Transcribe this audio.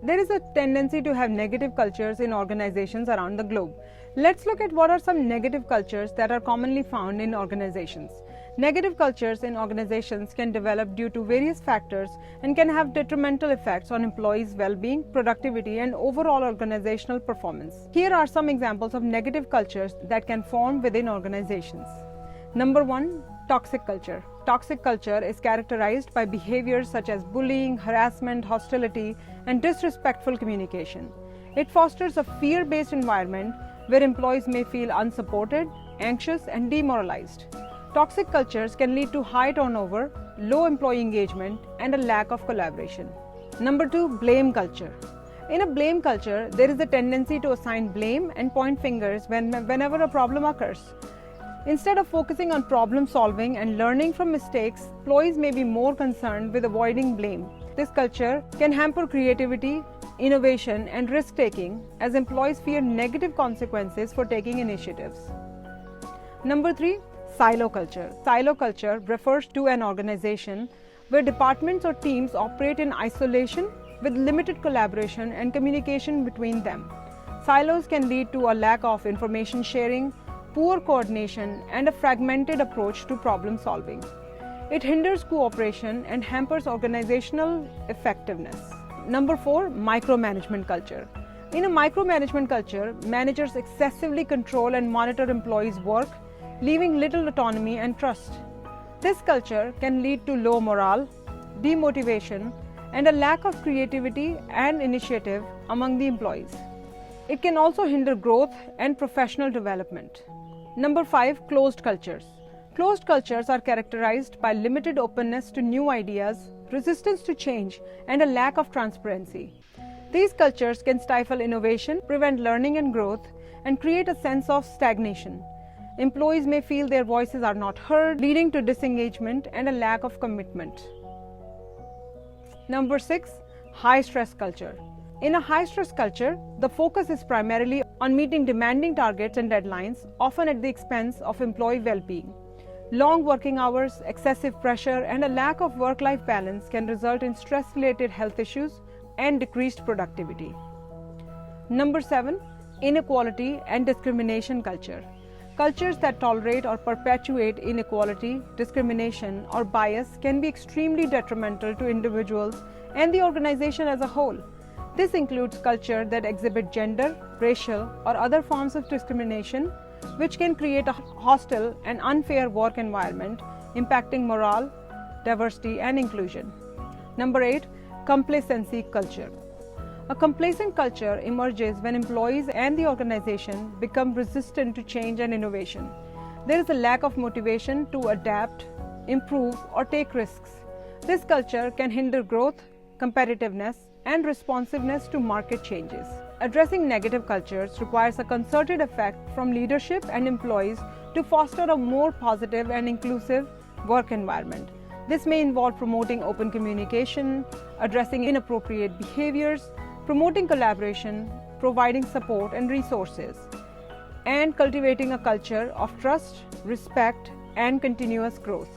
There is a tendency to have negative cultures in organizations around the globe. Let's look at what are some negative cultures that are commonly found in organizations. Negative cultures in organizations can develop due to various factors and can have detrimental effects on employees' well-being, productivity, and overall organizational performance. Here are some examples of negative cultures that can form within organizations. Number 1, toxic culture. Toxic culture is characterized by behaviors such as bullying, harassment, hostility, and disrespectful communication. It fosters a fear-based environment where employees may feel unsupported, anxious, and demoralized. Toxic cultures can lead to high turnover, low employee engagement, and a lack of collaboration. Number 2, blame culture. In a blame culture, there is a tendency to assign blame and point fingers whenever a problem occurs. Instead of focusing on problem solving and learning from mistakes, employees may be more concerned with avoiding blame. This culture can hamper creativity, innovation, and risk-taking as employees fear negative consequences for taking initiatives. Number 3, silo culture. Silo culture refers to an organization where departments or teams operate in isolation with limited collaboration and communication between them. Silos can lead to a lack of information sharing, poor coordination, and a fragmented approach to problem solving. It hinders cooperation and hampers organizational effectiveness. Number 4, micromanagement culture. In a micromanagement culture, managers excessively control and monitor employees' work, leaving little autonomy and trust. This culture can lead to low morale, demotivation, and a lack of creativity and initiative among the employees. It can also hinder growth and professional development. Number 5, closed cultures. Closed cultures are characterized by limited openness to new ideas, resistance to change, and a lack of transparency. These cultures can stifle innovation, prevent learning and growth, and create a sense of stagnation. Employees may feel their voices are not heard, leading to disengagement and a lack of commitment. Number 6, high-stress culture. In a high-stress culture, the focus is primarily on meeting demanding targets and deadlines, often at the expense of employee well-being. Long working hours, excessive pressure, and a lack of work-life balance can result in stress-related health issues and decreased productivity. Number 7, inequality and discrimination culture. Cultures that tolerate or perpetuate inequality, discrimination, or bias can be extremely detrimental to individuals and the organization as a whole. This includes culture that exhibit gender, racial, or other forms of discrimination, which can create a hostile and unfair work environment, impacting morale, diversity, and inclusion. Number 8, complacency culture. A complacent culture emerges when employees and the organization become resistant to change and innovation. There is a lack of motivation to adapt, improve, or take risks. This culture can hinder growth, competitiveness, and responsiveness to market changes. Addressing negative cultures requires a concerted effort from leadership and employees to foster a more positive and inclusive work environment. This may involve promoting open communication, addressing inappropriate behaviors, promoting collaboration, providing support and resources, and cultivating a culture of trust, respect, and continuous growth.